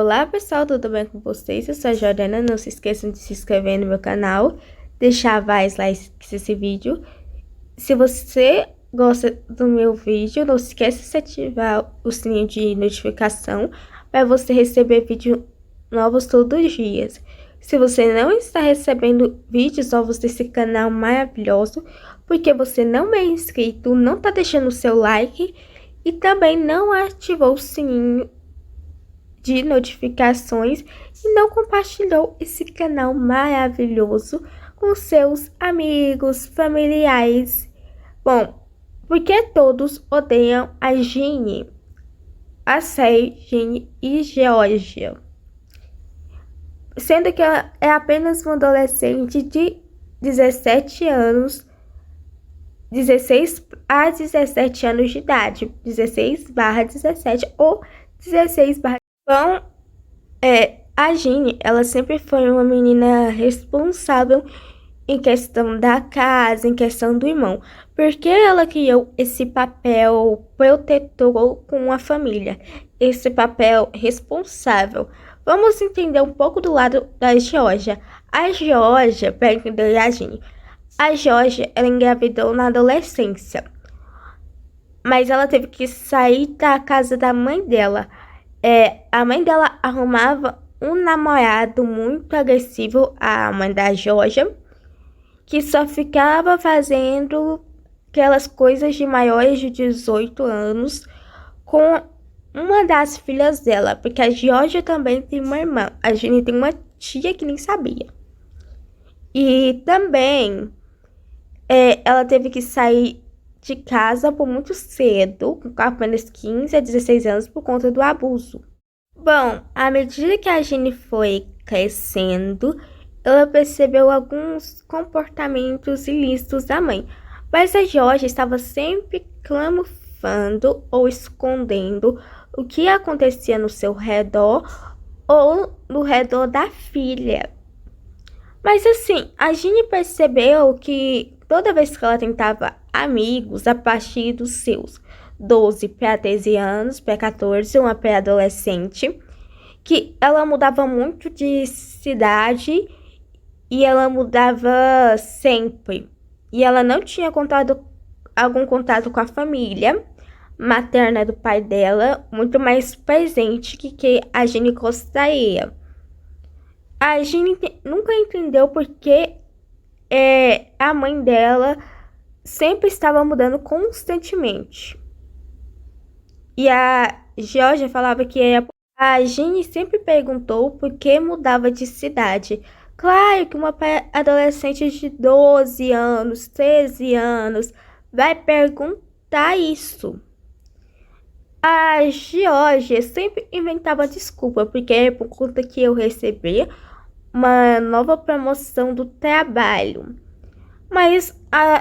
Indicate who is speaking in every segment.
Speaker 1: Olá pessoal, tudo bem com vocês? Eu sou a Jordana, não se esqueçam de se inscrever no meu canal, deixar vários likes nesse vídeo. Se você gosta do meu vídeo, não se esqueça de ativar o sininho de notificação para você receber vídeos novos todos os dias. Se você não está recebendo vídeos novos desse canal maravilhoso, porque você não é inscrito, não está deixando o seu like e também não ativou o sininho de notificações e não compartilhou esse canal maravilhoso com seus amigos, familiares. Bom, porque todos odeiam a Ginny, a série Ginny e Georgia, sendo que ela é apenas uma adolescente de 17 anos, 16 a 17 anos de idade, 16/17 ou 16/. Bom, a Ginny, ela sempre foi uma menina responsável em questão da casa, em questão do irmão, porque ela criou esse papel protetor com a família, esse papel responsável. Vamos entender um pouco do lado da Georgia. A Georgia, para entender a Ginny, a Georgia, ela engravidou na adolescência, mas ela teve que sair da casa da mãe dela. A mãe dela arrumava um namorado muito agressivo, a mãe da Georgia, que só ficava fazendo aquelas coisas de maiores de 18 anos com uma das filhas dela, porque a Georgia também tem uma irmã, a Ginny tem uma tia que nem sabia. E também ela teve que sair de casa por muito cedo, com apenas 15 a 16 anos, por conta do abuso. Bom, à medida que a Ginny foi crescendo, ela percebeu alguns comportamentos ilícitos da mãe, mas a Georgia estava sempre camuflando ou escondendo o que acontecia no seu redor ou no redor da filha. Mas assim, a Ginny percebeu que toda vez que ela tentava amigos a partir dos seus 12 para 13 anos, para 14, uma pré-adolescente, que ela mudava muito de cidade e ela mudava sempre. E ela não tinha algum contato com a família materna do pai dela, muito mais presente que a Ginny gostaria. A Ginny nunca entendeu porque a mãe dela sempre estava mudando constantemente. E a Georgia falava que a Ginny sempre perguntou por que mudava de cidade. Claro que uma adolescente de 12 anos, 13 anos vai perguntar isso. A Georgia sempre inventava desculpa, porque é por conta que eu recebia uma nova promoção do trabalho. Mas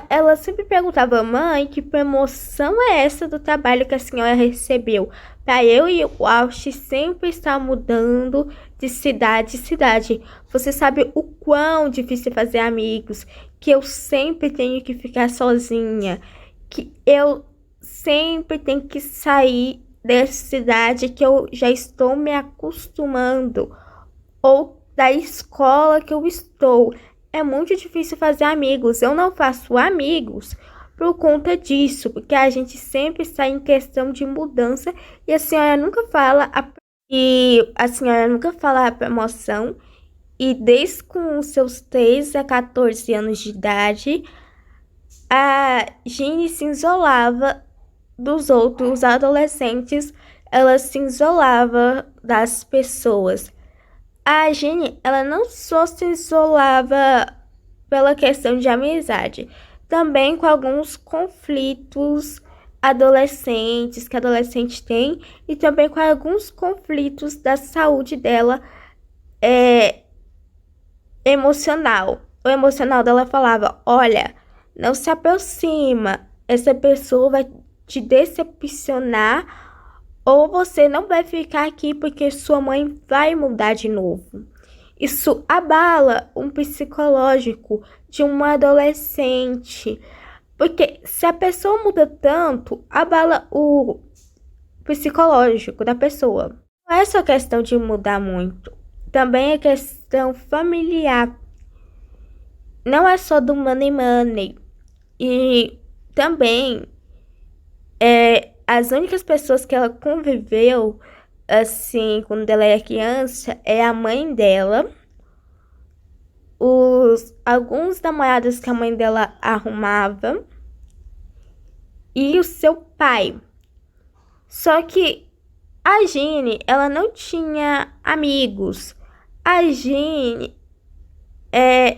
Speaker 1: ela sempre perguntava, mãe, que promoção é essa do trabalho que a senhora recebeu? Para eu e o Walsh sempre estar mudando de cidade em cidade. Você sabe o quão difícil é fazer amigos, que eu sempre tenho que ficar sozinha, que eu sempre tenho que sair dessa cidade que eu já estou me acostumando, ou da escola que eu estou. É muito difícil fazer amigos. Eu não faço amigos por conta disso, porque a gente sempre está em questão de mudança e a senhora nunca fala a promoção. E desde com os seus 13 a 14 anos de idade, a Ginny se isolava dos outros adolescentes, ela se isolava das pessoas. A Ginny, ela não só se isolava pela questão de amizade, também com alguns conflitos adolescentes que a adolescente tem e também com alguns conflitos da saúde dela emocional. O emocional dela falava, olha, não se aproxima, essa pessoa vai te decepcionar ou você não vai ficar aqui porque sua mãe vai mudar de novo. Isso abala um psicológico de uma adolescente. Porque se a pessoa muda tanto, abala o psicológico da pessoa. Não é só questão de mudar muito, também é questão familiar. Não é só do money money. E também as únicas pessoas que ela conviveu assim quando ela era criança é a mãe dela, alguns namorados que a mãe dela arrumava e o seu pai. Só que a Ginny, ela não tinha amigos. A Ginny,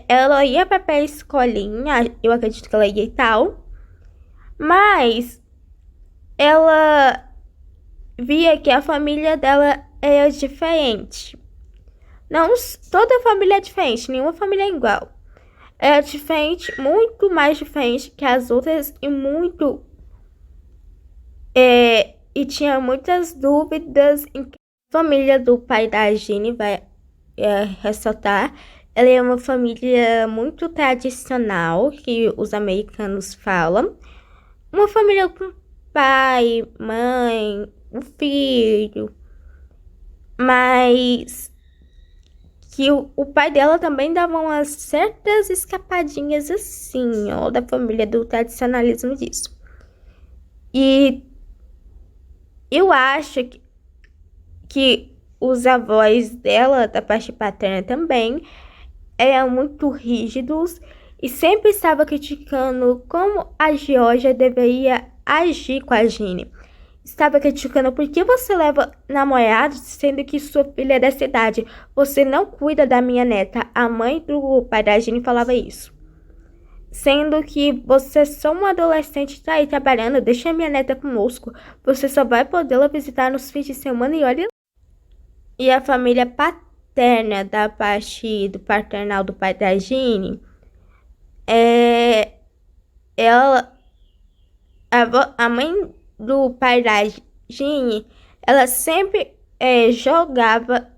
Speaker 1: ela ia pra escolinha, eu acredito que ela ia e tal, mas ela via que a família dela era diferente. Não, toda família é diferente, nenhuma família é igual. Era diferente, muito mais diferente que as outras e tinha muitas dúvidas em que a família do pai da Ginny vai ressaltar. Ela é uma família muito tradicional, que os americanos falam. Uma família com pai, mãe, um filho. Mas que o pai dela também dava umas certas escapadinhas assim, ó, da família do tradicionalismo disso. E eu acho que os avós dela, da parte paterna também, eram muito rígidos e sempre estava criticando como a Georgia deveria agir com a Ginny. Estava criticando por que você leva namorados sendo que sua filha é dessa idade. Você não cuida da minha neta. A mãe do pai da Ginny falava isso. Sendo que você é só uma adolescente que tá aí trabalhando, deixa a minha neta conosco. Você só vai podê-la visitar nos fins de semana e olha. E a família paterna da parte do paternal do pai da Ginny, ela, a mãe do pai da Ginny, ela sempre jogava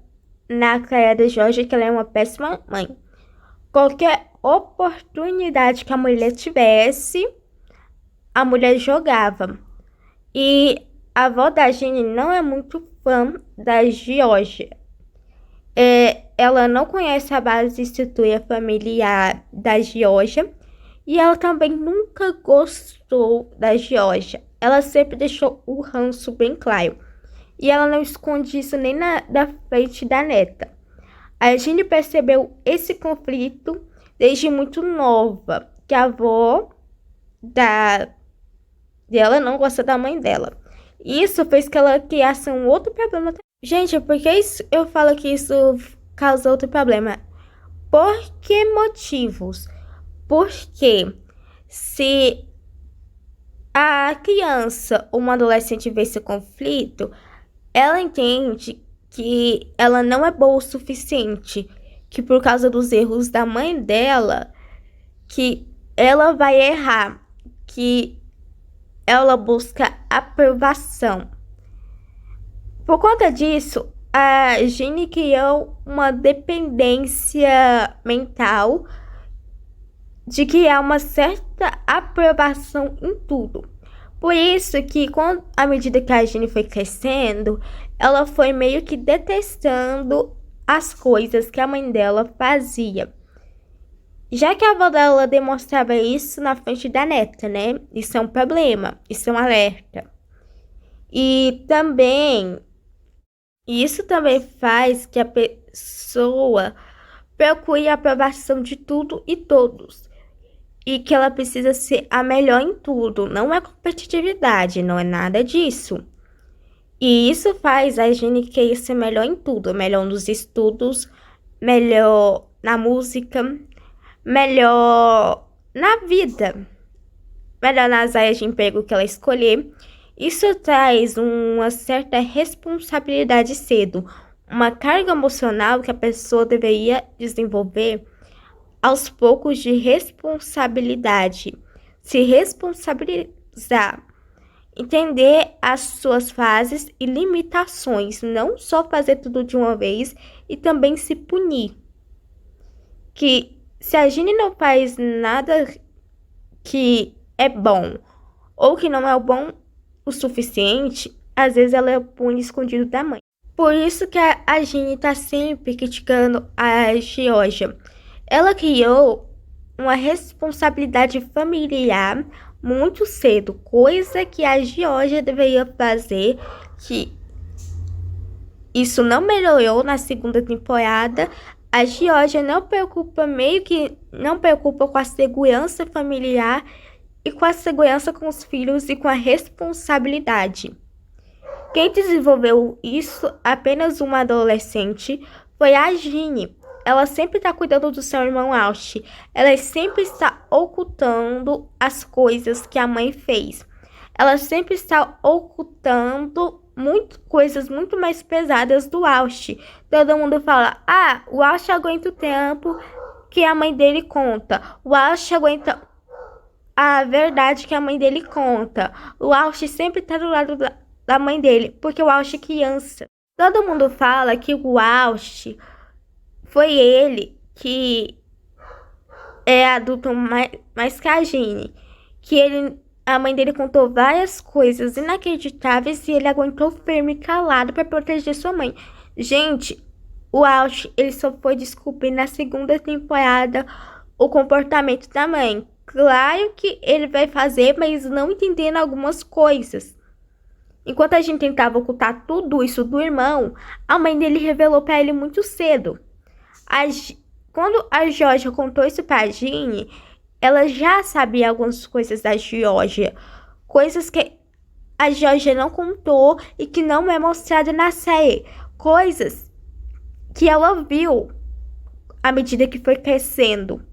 Speaker 1: na cara da Georgia que ela é uma péssima mãe. Qualquer oportunidade que a mulher tivesse, a mulher jogava. E a avó da Ginny não é muito fã da Georgia. Ela não conhece a base de estrutura familiar da Georgia. E ela também nunca gostou da Georgia. Ela sempre deixou o ranço bem claro. E ela não esconde isso nem da frente da neta. A Ginny percebeu esse conflito desde muito nova, que a avó dela não gosta da mãe dela. Isso fez que ela criasse um outro problema. Gente, por que eu falo que isso causa outro problema? Por que motivos? Porque se a criança ou uma adolescente vê esse conflito, ela entende que ela não é boa o suficiente, que por causa dos erros da mãe dela, que ela vai errar, que ela busca aprovação. Por conta disso, a Ginny criou uma dependência mental de criar uma certa aprovação em tudo. Por isso que, à medida que a Ginny foi crescendo, ela foi meio que detestando as coisas que a mãe dela fazia. Já que a avó dela demonstrava isso na frente da neta, né? Isso é um problema, isso é um alerta. E isso também faz que a pessoa procure a aprovação de tudo e todos. E que ela precisa ser a melhor em tudo. Não é competitividade, não é nada disso. E isso faz a Ginny querer ser melhor em tudo. Melhor nos estudos, melhor na música, melhor na vida, melhor nas áreas de emprego que ela escolher. Isso traz uma certa responsabilidade cedo, uma carga emocional que a pessoa deveria desenvolver aos poucos de responsabilidade, se responsabilizar, entender as suas fases e limitações, não só fazer tudo de uma vez e também se punir. Que se a Ginny não faz nada que é bom ou que não é bom o suficiente, às vezes ela pune escondido da mãe. Por isso que a Ginny tá sempre criticando a Georgia. Ela criou uma responsabilidade familiar muito cedo, coisa que a Georgia deveria fazer, que isso não melhorou na segunda temporada. A Georgia não preocupa com a segurança familiar e com a segurança com os filhos e com a responsabilidade. Quem desenvolveu isso, apenas uma adolescente, foi a Ginny. Ela sempre está cuidando do seu irmão Ash. Ela sempre está ocultando as coisas que a mãe fez. Ela sempre está ocultando coisas muito mais pesadas do Ash. Todo mundo fala, o Ash aguenta o tempo que a mãe dele conta. O Ash aguenta a verdade que a mãe dele conta. O Ash sempre está do lado da mãe dele, porque o Ash é criança. Todo mundo fala que o Ash foi ele que é adulto mais que a Ginny, que a mãe dele contou várias coisas inacreditáveis e ele aguentou firme e calado para proteger sua mãe. Gente, o Ash, ele só foi descobrir na segunda temporada o comportamento da mãe. Claro que ele vai fazer, mas não entendendo algumas coisas. Enquanto a gente tentava ocultar tudo isso do irmão, a mãe dele revelou para ele muito cedo. Quando a Georgia contou isso para a Ginny, ela já sabia algumas coisas da Georgia. Coisas que a Georgia não contou e que não é mostrada na série. Coisas que ela viu à medida que foi crescendo.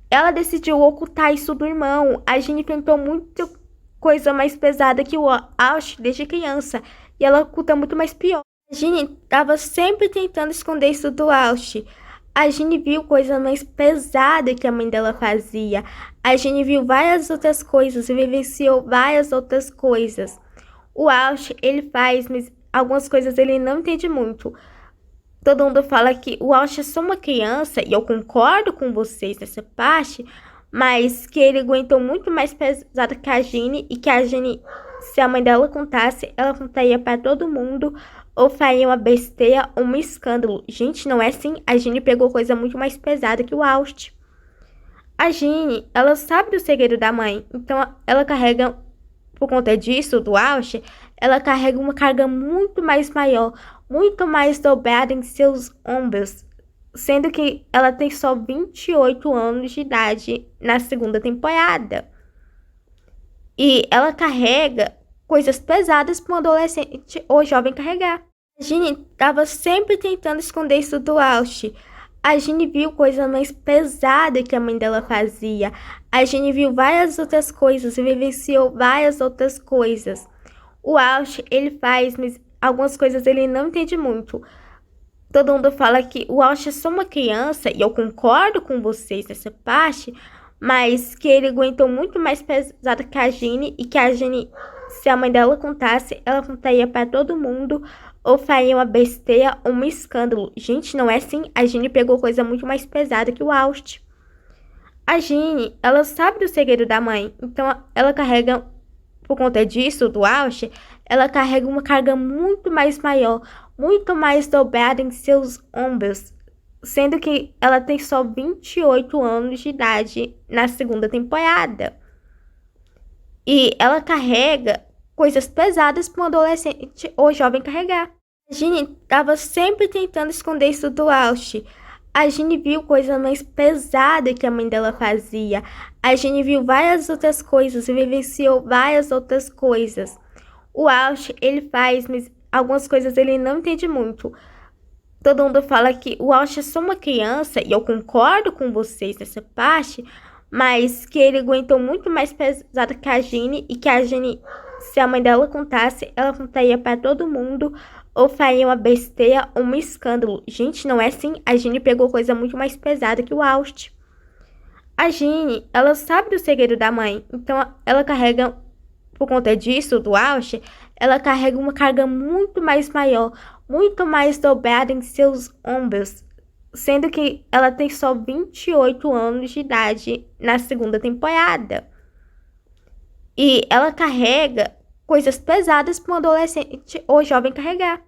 Speaker 1: Ela decidiu ocultar isso do irmão. A Ginny tentou muito coisa mais pesada que o Ash desde criança. E ela oculta muito mais pior. A Ginny estava sempre tentando esconder isso do Ash. A Ginny viu coisa mais pesada que a mãe dela fazia. A Ginny viu várias outras coisas e vivenciou várias outras coisas. O Ash, ele faz, mas algumas coisas ele não entende muito. Todo mundo fala que o Ash é só uma criança, e eu concordo com vocês nessa parte, mas que ele aguentou muito mais pesado que a Ginny, e que a Ginny, se a mãe dela contasse, ela contaria para todo mundo, ou faria uma besteira ou um escândalo. Gente, não é assim. A Ginny pegou coisa muito mais pesada que o Ash. A Ginny, ela sabe do segredo da mãe, então ela carrega, por conta disso, do Ash, ela carrega uma carga muito mais maior, muito mais dobrada em seus ombros, sendo que ela tem só 28 anos de idade na segunda temporada. E ela carrega coisas pesadas para um adolescente ou jovem carregar. A Ginny estava sempre tentando esconder isso do Ash. A Ginny viu coisa mais pesada que a mãe dela fazia. A Ginny viu várias outras coisas e vivenciou várias outras coisas. O Ash, ele faz, mas algumas coisas ele não entende muito. Todo mundo fala que o Ash é só uma criança, e eu concordo com vocês nessa parte, mas que ele aguentou muito mais pesado que a Ginny, e que a Ginny, se a mãe dela contasse, ela contaria para todo mundo, ou faria uma besteira ou um escândalo. Gente, não é assim. A Ginny pegou coisa muito mais pesada que o Ash. A Ginny, ela sabe do segredo da mãe, então ela carrega, por conta disso, do Ash, ela carrega uma carga muito mais maior, muito mais dobrada em seus ombros, sendo que ela tem só 28 anos de idade na segunda temporada. E ela carrega coisas pesadas para um adolescente ou jovem carregar. A Ginny estava sempre tentando esconder isso do Ash. A Ginny viu coisa mais pesada que a mãe dela fazia. A Ginny viu várias outras coisas e vivenciou várias outras coisas. O Ash, ele faz, mas algumas coisas ele não entende muito. Todo mundo fala que o Ash é só uma criança, e eu concordo com vocês nessa parte, mas que ele aguentou muito mais pesado que a Ginny, e que a Ginny, se a mãe dela contasse, ela contaria para todo mundo, ou faria uma besteira ou um escândalo. Gente, não é assim. A Ginny pegou coisa muito mais pesada que o Ash. A Ginny, ela sabe do segredo da mãe, então ela carrega, por conta disso, do Ash, ela carrega uma carga muito mais maior, muito mais dobrada em seus ombros, sendo que ela tem só 28 anos de idade na segunda temporada. E ela carrega coisas pesadas para um adolescente ou jovem carregar.